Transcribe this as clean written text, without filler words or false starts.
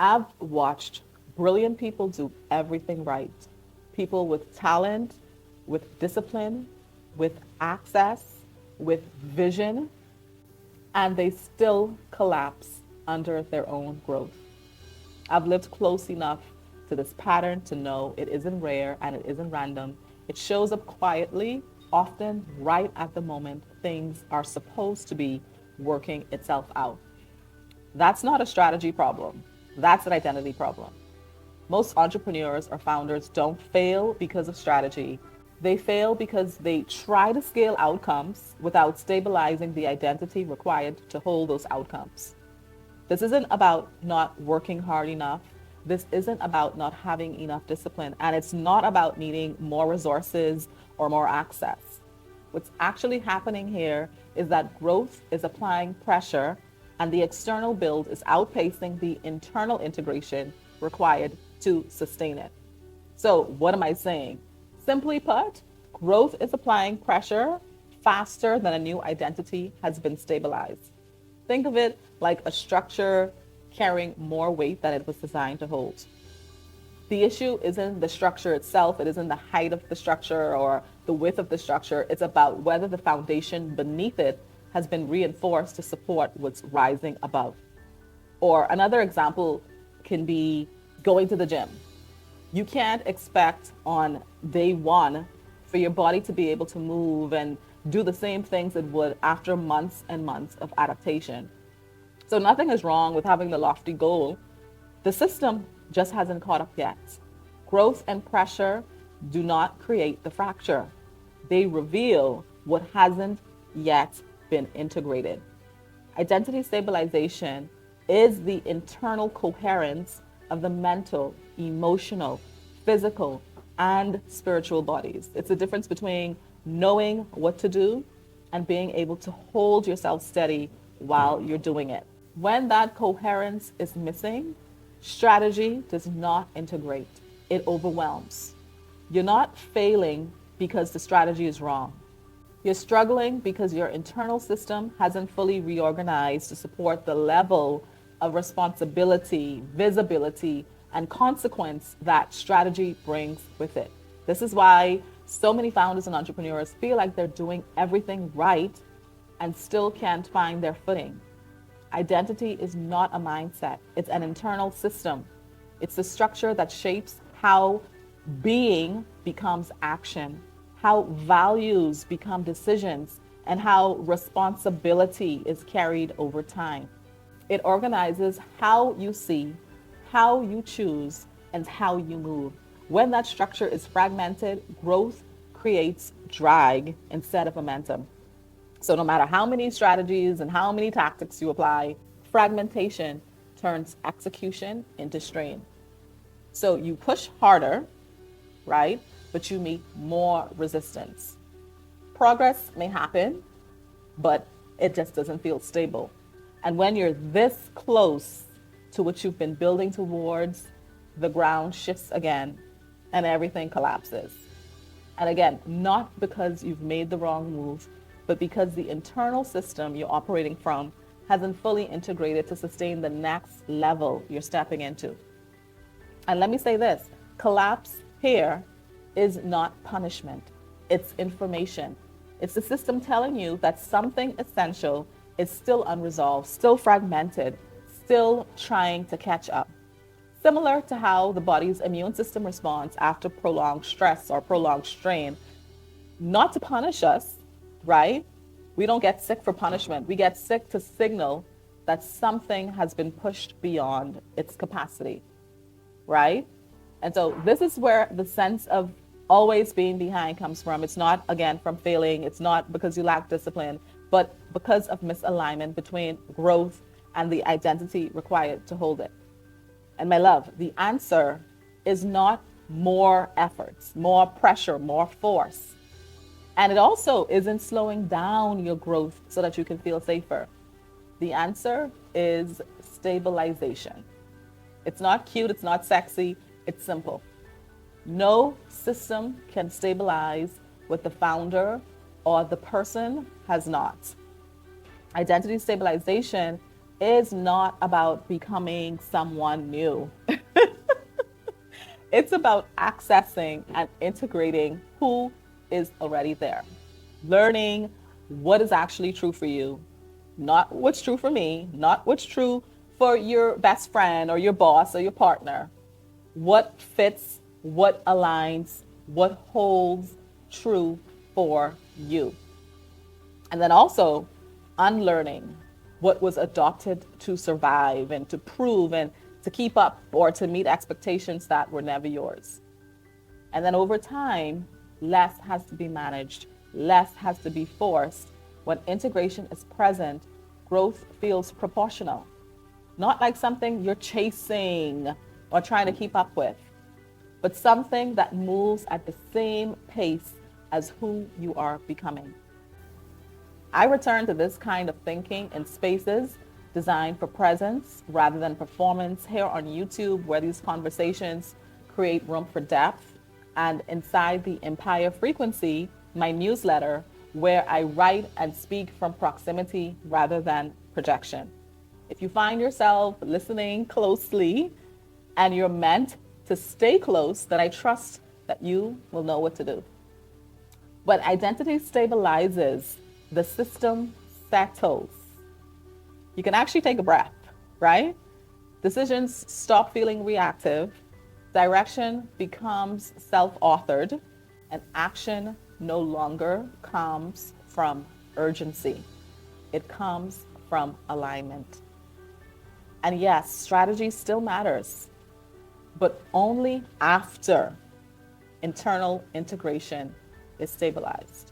I've watched brilliant people do everything right. People with talent, with discipline, with access, with vision, and they still collapse under their own growth. I've lived close enough to this pattern to know it isn't rare and it isn't random. It shows up quietly, often right at the moment things are supposed to be working itself out. That's not a strategy problem, that's an identity problem. Most entrepreneurs or founders don't fail because of strategy. They fail because they try to scale outcomes without stabilizing the identity required to hold those outcomes. This isn't about not working hard enough. This isn't about not having enough discipline. And it's not about needing more resources or more access. What's actually happening here is that growth is applying pressure and the external build is outpacing the internal integration required to sustain it. So, what am I saying? Simply put, growth is applying pressure faster than a new identity has been stabilized. Think of it like a structure carrying more weight than it was designed to hold. The issue isn't the structure itself, it isn't the height of the structure or the width of the structure. It's about whether the foundation beneath it has been reinforced to support what's rising above. Or another example can be going to the gym. You can't expect on day one for your body to be able to move and do the same things it would after months and months of adaptation. So nothing is wrong with having the lofty goal. The system just hasn't caught up yet. Growth and pressure do not create the fracture. They reveal what hasn't yet been integrated. Identity stabilization is the internal coherence of the mental, emotional, physical, and spiritual bodies. It's the difference between knowing what to do and being able to hold yourself steady while you're doing it. When that coherence is missing, strategy does not integrate, it overwhelms. You're not failing because the strategy is wrong. You're struggling because your internal system hasn't fully reorganized to support the level of responsibility, visibility, and consequence that strategy brings with it. This is why so many founders and entrepreneurs feel like they're doing everything right and still can't find their footing. Identity is not a mindset, it's an internal system. It's the structure that shapes how being becomes action, how values become decisions, and how responsibility is carried over time. It organizes how you see, how you choose, and how you move. When that structure is fragmented, growth creates drag instead of momentum. So, no matter how many strategies and how many tactics you apply, fragmentation turns execution into strain. So, you push harder, right? But you meet more resistance. Progress may happen, but it just doesn't feel stable. And when you're this close to what you've been building towards, the ground shifts again and everything collapses. And again, not because you've made the wrong move, but because the internal system you're operating from hasn't fully integrated to sustain the next level you're stepping into. And let me say this, collapse here is not punishment, it's information. It's the system telling you that something essential is still unresolved, still fragmented, still trying to catch up. Similar to how the body's immune system responds after prolonged stress or prolonged strain, not to punish us, right? We don't get sick for punishment. We get sick to signal that something has been pushed beyond its capacity, right? And so this is where the sense of always being behind comes from. It's not, again, from failing. It's not because you lack discipline, but because of misalignment between growth and the identity required to hold it. And my love, the answer is not more efforts, more pressure, more force. And it also isn't slowing down your growth so that you can feel safer. The answer is stabilization. It's not cute, it's not sexy, it's simple. No system can stabilize what the founder or the person has not. Identity stabilization is not about becoming someone new. It's about accessing and integrating who is already there, learning what is actually true for you, not what's true for me, not what's true for your best friend or your boss or your partner. What fits, what aligns, what holds true for you. And then also unlearning what was adopted to survive and to prove and to keep up or to meet expectations that were never yours. And then over time, less has to be managed, less has to be forced. When integration is present, growth feels proportional, not like something you're chasing or trying to keep up with, but something that moves at the same pace as who you are becoming. I return to this kind of thinking in spaces designed for presence rather than performance here on YouTube, where these conversations create room for depth, and inside the Empire Frequency, my newsletter, where I write and speak from proximity rather than projection. If you find yourself listening closely and you're meant to stay close, then I trust that you will know what to do. When identity stabilizes, the system settles. You can actually take a breath, right? Decisions stop feeling reactive, direction becomes self-authored, and action no longer comes from urgency. It comes from alignment. And yes, strategy still matters, but only after internal integration is stabilized.